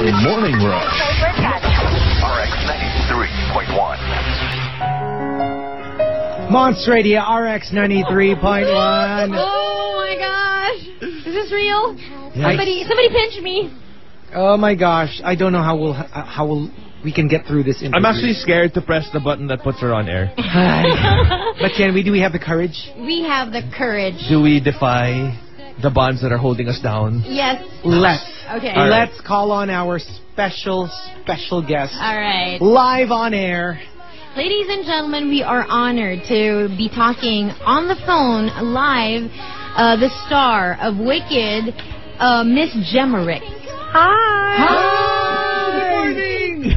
The Morning Rush. RX 93.1. Monster Radio RX 93.1. Oh my gosh. Is this real? Yes. Somebody pinch me. Oh my gosh. I don't know how we can get through this interview. I'm actually scared to press the button that puts her on air. But do we have the courage? We have the courage. Do we defy the bonds that are holding us down? Yes. Let's. Okay. Let's call on our special guest. All right. Live on air. Ladies and gentlemen, we are honored to be talking on the phone live the star of Wicked, Miss Jemma Rix. Hi. Good morning.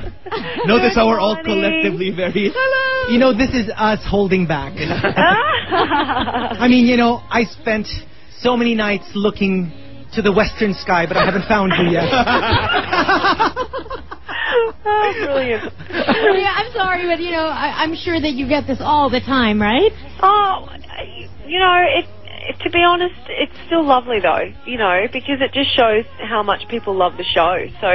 Notice how we're all collectively very... Hello. You know, this is us holding back. I mean, you know, I spent so many nights looking to the western sky, but I haven't found you yet. Oh, brilliant. Yeah, I'm sorry, but, you know, I'm sure that you get this all the time, right? Oh, you know, to be honest, it's still lovely, though, you know, because it just shows how much people love the show. So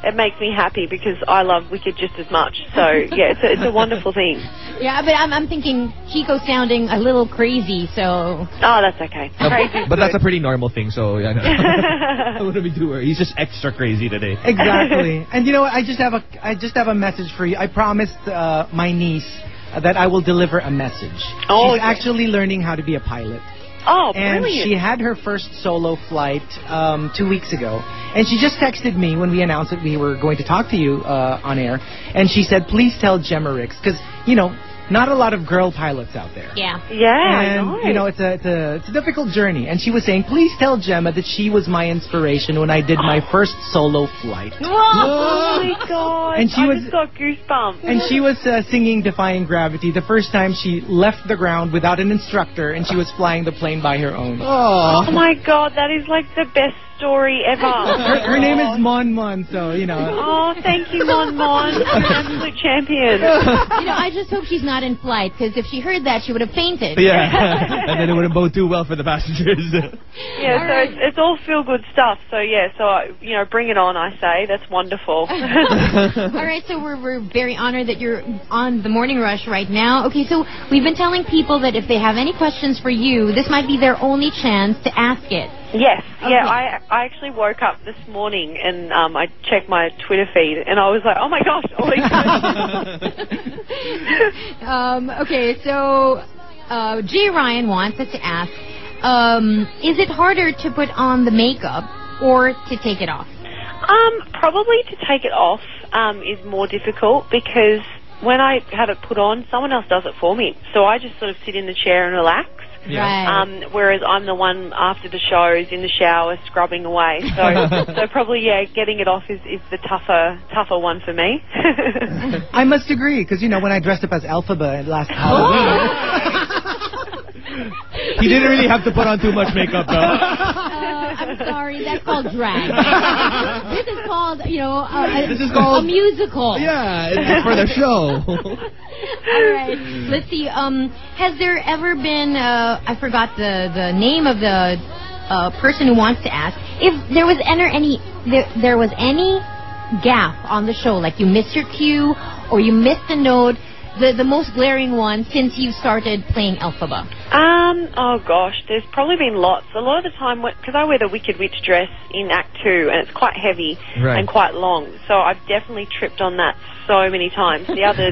it makes me happy because I love Wicked just as much. So, yeah, it's a wonderful thing. Yeah, but I'm thinking Chico's sounding a little crazy, so... Oh, that's okay. But that's a pretty normal thing, so yeah, I wouldn't be too worried. He's just extra crazy today. Exactly. And you know what? I just have a message for you. I promised my niece that I will deliver a message. Oh, She's actually learning how to be a pilot. Oh, and brilliant. she had her first solo flight 2 weeks ago. And she just texted me when we announced that we were going to talk to you on air. And she said, please tell Jemma Rix. Because, you know, not a lot of girl pilots out there. Yeah. Yeah, And, I know. you know, it's a difficult journey. And she was saying, please tell Jemma that she was my inspiration when I did my first solo flight. Oh, my God. And she I was- just got goosebumps. And she was singing Defying Gravity the first time she left the ground without an instructor, and she was flying the plane by her own. Oh, my God. That is like the best story ever. Her name is Mon Mon, so, you know. Oh, thank you, Mon Mon. You're an absolute champion. You know, I just hope she's not in flight, because if she heard that, she would have fainted. Yeah, and then it wouldn't bode too well for the passengers. Yeah, so it's all feel-good stuff. So, yeah, you know, bring it on, I say. That's wonderful. All right, so we're very honored that you're on the Morning Rush right now. Okay, so we've been telling people that if they have any questions for you, this might be their only chance to ask it. Yes, Okay. yeah, I actually woke up this morning and I checked my Twitter feed and I was like, oh my gosh, all these questions. Okay, so G. Ryan wants us to ask, is it harder to put on the makeup or to take it off? Probably to take it off is more difficult because when I have it put on, someone else does it for me. So I just sort of sit in the chair and relax. Yeah. Right. Whereas I'm the one after the shows in the shower scrubbing away. So probably, yeah, getting it off is the tougher one for me. I must agree, because, you know, when I dressed up as Elphaba last Halloween... He didn't really have to put on too much makeup, though. I'm sorry, that's called drag. This is called, you know, This is called- a musical. Yeah, it's for the show. All right, let's see. Has there ever been, I forgot the name of the person who wants to ask, if there was any gaffe on the show, like you missed your cue or you missed a note, the most glaring one since you started playing Elphaba? Oh gosh, there's probably been lots. A lot of the time, because I wear the Wicked Witch dress in Act 2, and it's quite heavy and quite long, so I've definitely tripped on that so many times. The other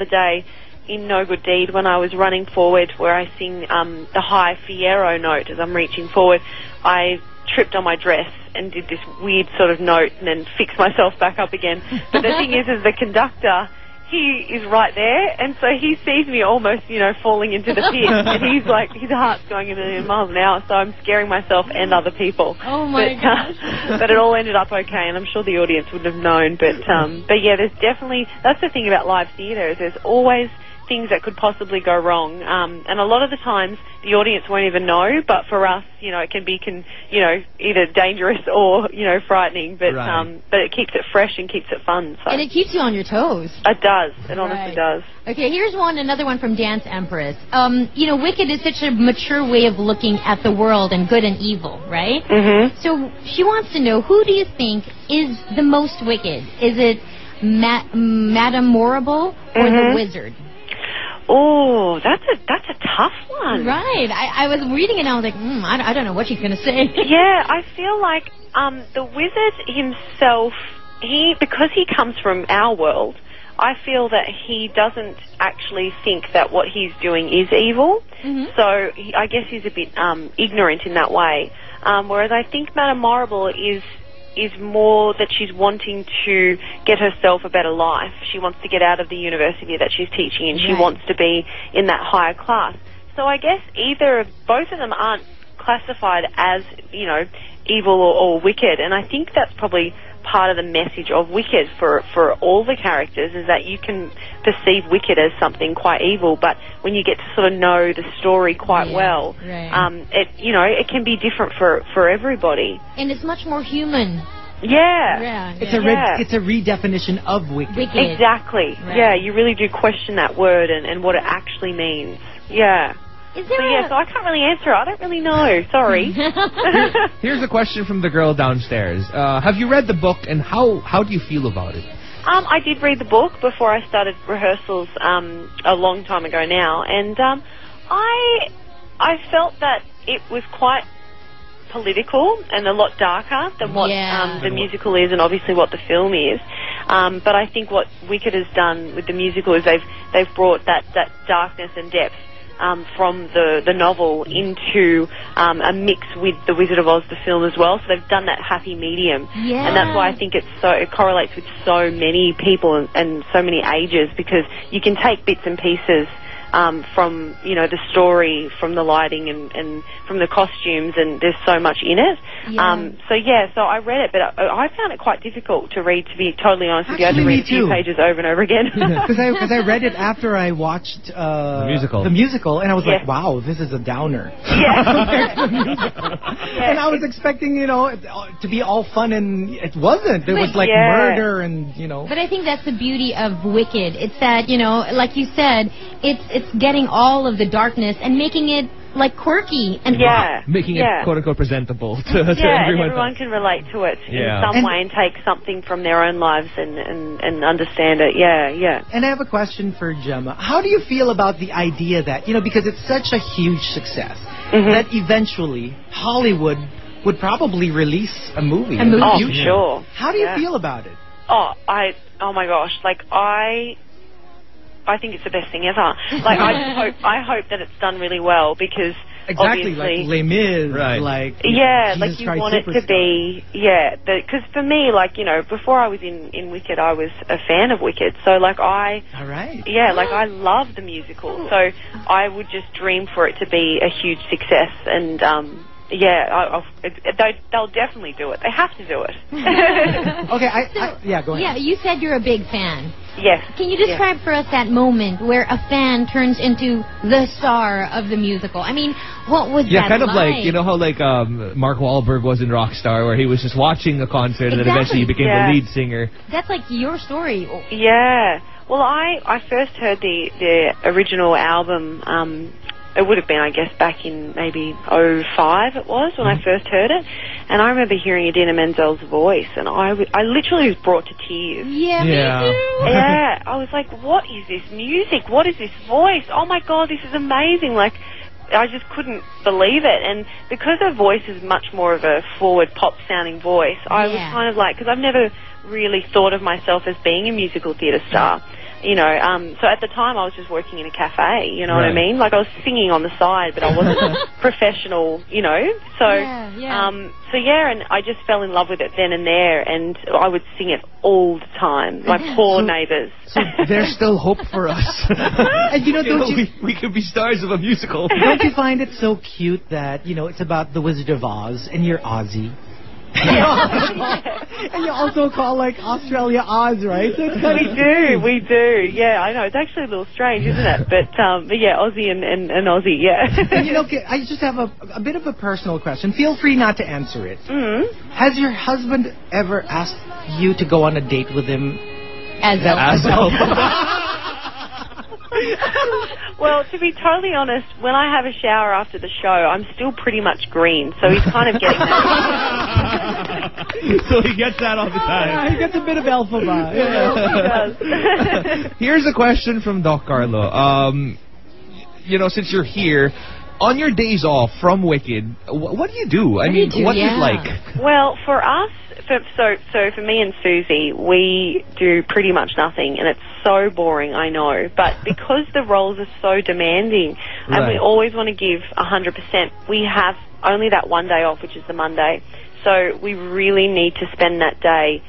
day, in No Good Deed, when I was running forward, where I sing the high Fiero note as I'm reaching forward, I tripped on my dress and did this weird sort of note and then fixed myself back up again. But the thing is the conductor, he is right there, and so he sees me almost, you know, falling into the pit, and he's like, his heart's going a million miles an hour, so I'm scaring myself and other people. Oh my gosh. But it all ended up okay, and I'm sure the audience wouldn't have known. But yeah, there's definitely, that's the thing about live theatre, is there's always things that could possibly go wrong. And a lot of the times the audience won't even know, but for us, it can be, either dangerous or, frightening. But but it keeps it fresh and keeps it fun. So. And it keeps you on your toes. It does. It honestly does. Okay, here's another one from Dance Empress. Wicked is such a mature way of looking at the world and good and evil, right? Mm-hmm. So she wants to know, who do you think is the most wicked? Is it Madame Morrible or the Wizard? Oh, that's a tough one. Right. I was reading it and I was like, I don't know what she's going to say. Yeah, I feel like the Wizard himself, because he comes from our world, I feel that he doesn't actually think that what he's doing is evil. Mm-hmm. So I guess he's a bit ignorant in that way. Whereas I think Madame Morrible is more that she's wanting to get herself a better life. She wants to get out of the university that she's teaching in. She wants to be in that higher class. So I guess both of them aren't classified as, evil or wicked. And I think that's probably part of the message of Wicked for all the characters, is that you can perceive Wicked as something quite evil, but when you get to sort of know the story quite well, it can be different for everybody. And it's much more human. Yeah. It's a redefinition of Wicked. Exactly. Right. Yeah, you really do question that word and what it actually means. Yeah. Is there so I can't really answer. I don't really know. Sorry. Here's a question from the girl downstairs. Have you read the book, and how do you feel about it? I did read the book before I started rehearsals a long time ago now, and I felt that it was quite political and a lot darker than what the musical is, and obviously what the film is. But I think what Wicked has done with the musical is they've brought that darkness and depth from the novel into a mix with The Wizard of Oz, the film, as well. So they've done that happy medium. Yeah. And that's why I think it correlates with so many people and so many ages, because you can take bits and pieces from, the story, from the lighting and from the costumes, and there's so much in it. So I read it, but I found it quite difficult to read, to be totally honest with you. I had to read a few pages over and over again. Because I read it after I watched the musical, and I was like, wow, this is a downer. Yeah. And I was expecting, to be all fun, and it wasn't. There was murder and, But I think that's the beauty of Wicked. It's that, like you said, it's getting all of the darkness and making it like quirky and making it quote unquote presentable to everyone. And everyone can relate to it in some way and take something from their own lives and understand it. And I have a question for Jemma. How do you feel about the idea that, because it's such a huge success, that eventually Hollywood would probably release a movie? Oh, sure. How do you feel about it? Oh my gosh, I think it's the best thing ever. I hope that it's done really well, because exactly, obviously, like Les Mis, you want it to be, because for me, before I was in Wicked, I was a fan of Wicked, so I love the musical, so I would just dream for it to be a huge success, and they'll definitely do it. They have to do it. Go ahead. Yeah, you said you're a big fan. Yes. Can you describe for us that moment where a fan turns into the star of the musical? I mean, what was that Yeah, kind of like? how Mark Wahlberg was in Rockstar, where he was just watching the concert and then eventually he became the lead singer. That's like your story. Yeah. Well, I first heard the original album. It would have been, I guess, back in maybe 2005 it was when I first heard it. And I remember hearing Idina Menzel's voice, and I literally was brought to tears. Yeah, me too. Yeah, I was like, what is this music? What is this voice? Oh my God, this is amazing. I just couldn't believe it. And because her voice is much more of a forward pop-sounding voice, I was kind of because I've never really thought of myself as being a musical theatre star. So at the time I was just working in a cafe, you know what I mean? I was singing on the side, but I wasn't professional, So, and I just fell in love with it then and there, and I would sing it all the time. My poor neighbours. So there's still hope for us. And we could be stars of a musical. Don't you find it so cute that, it's about the Wizard of Oz and you're Ozzy? And you also call like Australia Oz, right? So it's we do. Yeah, I know. It's actually a little strange, isn't it? But yeah, Aussie and Aussie, yeah. And you know, I just have a bit of a personal question. Feel free not to answer it. Has your husband ever asked you to go on a date with him? As Well, to be totally honest, when I have a shower after the show, I'm still pretty much green, so he's kind of getting that. So he gets that all the time. Yeah, he gets a bit of Elphaba. Yeah. He does. Here's a question from Doc Carlo. You know, since you're here, on your days off from Wicked, what do you do? I mean, what's it like? Well, for us, so for me and Susie, we do pretty much nothing, and it's so boring, I know. But because the roles are so demanding, and we always want to give 100%, we have only that one day off, which is the Monday. So we really need to spend that day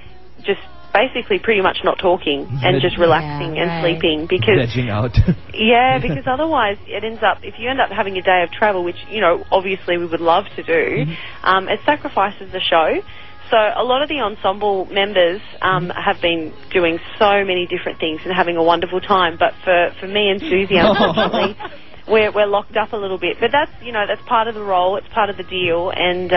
just basically pretty much not talking and just relaxing and sleeping, because vegging out. Yeah, because otherwise it ends up, if you end up having a day of travel, which, you know, obviously we would love to do, it sacrifices the show. So a lot of the ensemble members have been doing so many different things and having a wonderful time, but for me and Susie, unfortunately, we're locked up a little bit. But that's, you know, that's part of the role, it's part of the deal, and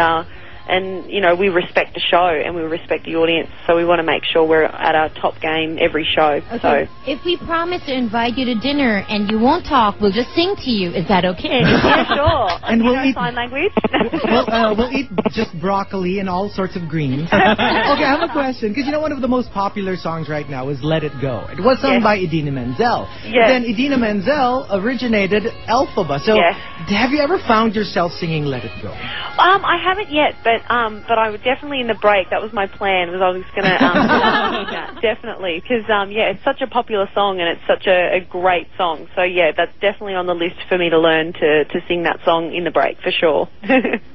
you know, we respect the show and we respect the audience, so we want to make sure we're at our top game every show. Okay. So if we promise to invite you to dinner and you won't talk, we'll just sing to you. Is that okay? yeah, sure. And we'll eat sign language. we'll eat just broccoli and all sorts of greens. Okay, I have a question, because you know one of the most popular songs right now is "Let It Go." It was sung by Idina Menzel. Yes. Then Idina Menzel originated Elphaba. So have you ever found yourself singing "Let It Go"? I haven't yet, but I would definitely in the break. That was my plan. Was I was going to definitely, because yeah, it's such a popular song and it's such a great song. So yeah, that's definitely on the list for me to learn to sing that song in the break for sure.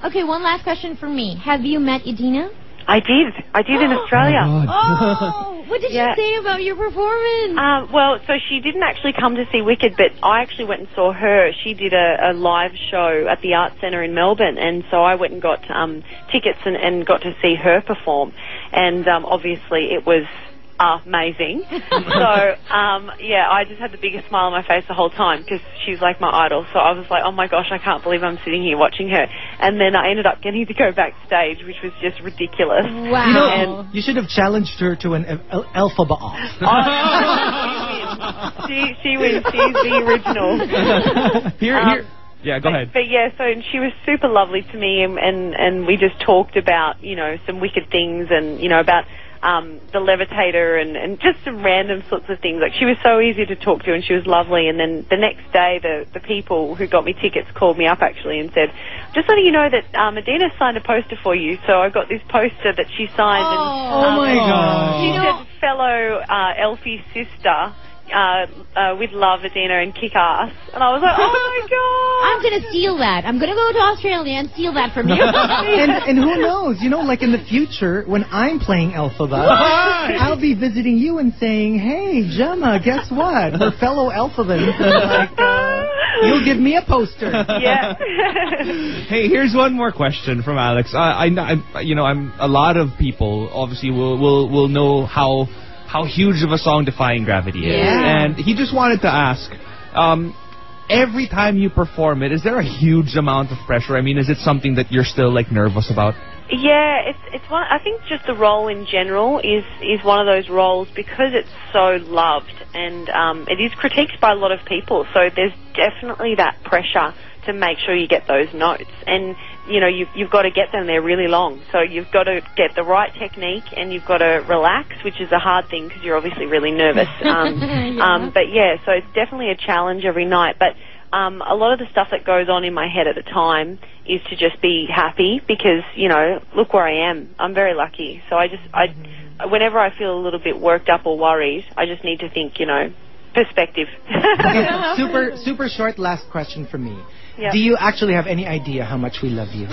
Okay, one last question for me. Have you met Idina? I did in Australia. Oh, what did she say about your performance? Well, so she didn't actually come to see Wicked, but I actually went and saw her. She did a live show at the Arts Centre in Melbourne, and so I went and got tickets and got to see her perform. And obviously it was amazing. So, yeah, I just had the biggest smile on my face the whole time, because she's like my idol. So I was like, oh my gosh, I can't believe I'm sitting here watching her. And then I ended up getting to go backstage, which was just ridiculous. Wow. You know, you should have challenged her to an Elphaba off. She wins. She's the original. Here. Yeah, go ahead. But yeah, so she was super lovely to me, and we just talked about, you know, some Wicked things, and, you know, about the levitator and just some random sorts of things. Like, she was so easy to talk to and she was lovely. And then the next day, the people who got me tickets called me up actually and said, just letting you know that Adina signed a poster for you. So I got this poster that she signed. Oh my gosh. She said, fellow Elfie sister, with love, Adina, and kick ass. And I was like, oh my god. I'm going to steal that. I'm going to go to Australia and steal that from you. and who knows, you know, like in the future, when I'm playing Elphaba, I'll be visiting you and saying, hey, Jemma, guess what? We're fellow Elphabans. Like, you'll give me a poster. Yeah. Hey, here's one more question from Alex. You know, a lot of people obviously will know how huge of a song Defying Gravity is. Yeah. And he just wanted to ask, every time you perform it, is there a huge amount of pressure? I mean, is it something that you're still, like, nervous about? Yeah, it's one. I think just the role in general is one of those roles, because it's so loved, and it is critiqued by a lot of people. So there's definitely that pressure to make sure you get those notes, and you know, you've got to get them. They're really long, so you've got to get the right technique, and you've got to relax, which is a hard thing because you're obviously really nervous. But yeah, so it's definitely a challenge every night. But a lot of the stuff that goes on in my head at the time is to just be happy, because, you know, look where I am. I'm very lucky. So whenever I feel a little bit worked up or worried, I just need to think, you know, perspective. Okay, super short last question from me. Yep. Do you actually have any idea how much we love you?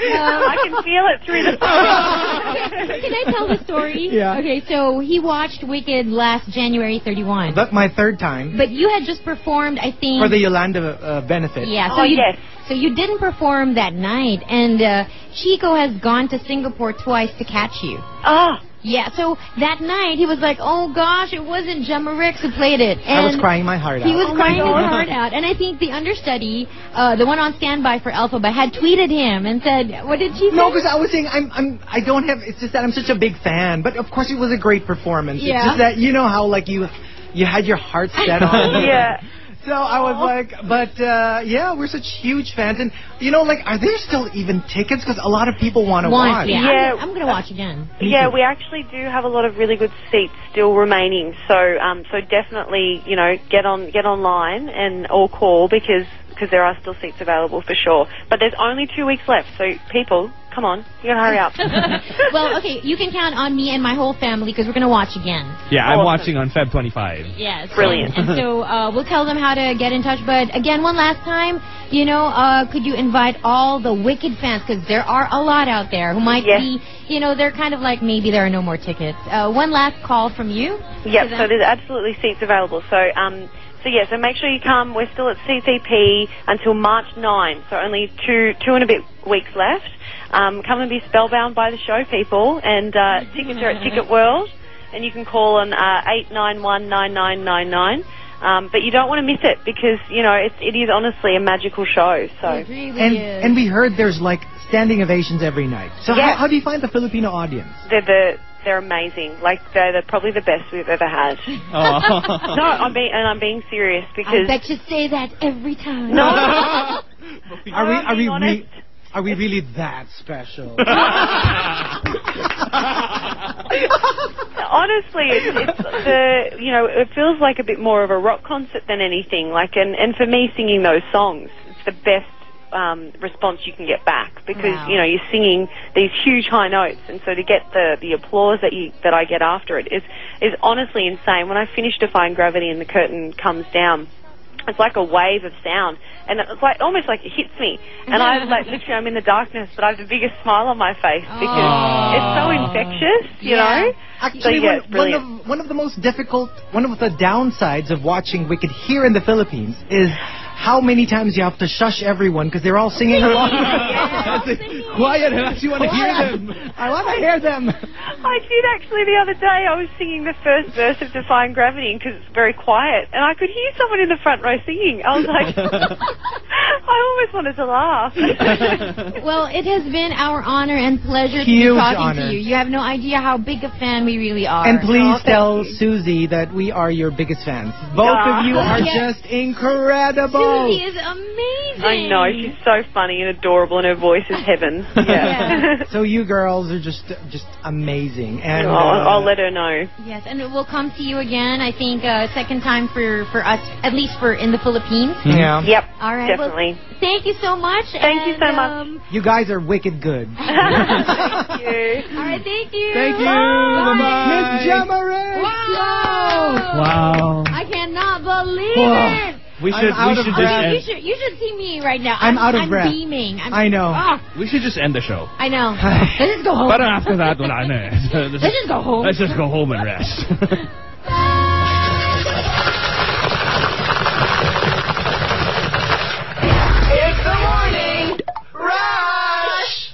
I can feel it through the phone. Can I tell the story? Yeah. Okay, so he watched Wicked last January 31. That's my third time. But you had just performed, I think... For the Yolanda benefit. Yeah. So yes. So you didn't perform that night, and Chico has gone to Singapore twice to catch you. Oh. Yeah, so that night he was like, oh gosh, it wasn't Jemma Rix who played it. And I was crying my heart out. He was crying his heart out. And I think the understudy, the one on standby for Alphaba, had tweeted him and said, what did she say? No, because I was saying I don't have. It's just that I'm such a big fan. But of course, it was a great performance. Yeah. It's just that you know how like you had your heart set on it. Yeah. So I was like, but yeah, we're such huge fans, and you know, like, are there still even tickets? Because a lot of people want to watch. Yeah, I'm gonna watch again. Yeah, we actually do have a lot of really good seats still remaining. So, so definitely, you know, get online or call because there are still seats available for sure. But there's only 2 weeks left, so people, come on, you gotta hurry up. Well, okay, you can count on me and my whole family because we're gonna watch again. Yeah, I'm watching on Feb 25. Yes, brilliant. And so we'll tell them how to get in touch. But again, one last time, you know, could you invite all the Wicked fans, because there are a lot out there who might be, you know, they're kind of like maybe there are no more tickets. One last call from you. Yep. So there's absolutely seats available. So yeah, so make sure you come. We're still at CCP until March 9, so only two and a bit weeks left. Come and be spellbound by the show, people. And tickets are at Ticket World, and you can call on 891-9999. But you don't want to miss it because, you know, it is honestly a magical show. So It really is. And we heard there's like standing ovations every night. So how do you find the Filipino audience? They're amazing. Like they're probably the best we've ever had. Oh. No, I'm being serious because. I bet you say that every time. No. Are we really that special? Honestly, it's you know, it feels like a bit more of a rock concert than anything. Like, and for me, singing those songs, it's the best response you can get back because you know you're singing these huge high notes, and so to get the applause that I get after it is honestly insane. When I finish Defying Gravity and the curtain comes down, it's like a wave of sound, and it's like almost like it hits me, and I like literally I'm in the darkness, but I have the biggest smile on my face because it's so infectious, you know. Actually, so, one of the most difficult, one of the downsides of watching Wicked here in the Philippines is how many times you have to shush everyone because they're all singing along. Quiet, I actually want to hear them. I want to hear them. I did actually the other day. I was singing the first verse of Defying Gravity because it's very quiet, and I could hear someone in the front row singing. I was like, I almost wanted to laugh. Well, it has been our honor and pleasure to be talking to you. You have no idea how big a fan we really are. And please tell Susie that we are your biggest fans. Both of you are just incredible. Susie is amazing. I know, she's so funny and adorable, and her voice is heaven. Yeah. So you girls are just amazing, and I'll let her know. Yes, and we'll come see you again. I think second time for us, at least for in the Philippines. Yeah. Yep. All right. Definitely. Well, thank you so much. Thank you so much. You guys are wicked good. Thank you. All right. Thank you. Thank you. Bye. Miss Jemma Rix. Wow. I cannot believe it. We should just end. You should see me right now. I'm out of breath. I'm beaming. I know. We should just end the show. I know. Let's just go home. But after that, let's just go home. Let's just go home and rest. It's the morning rush.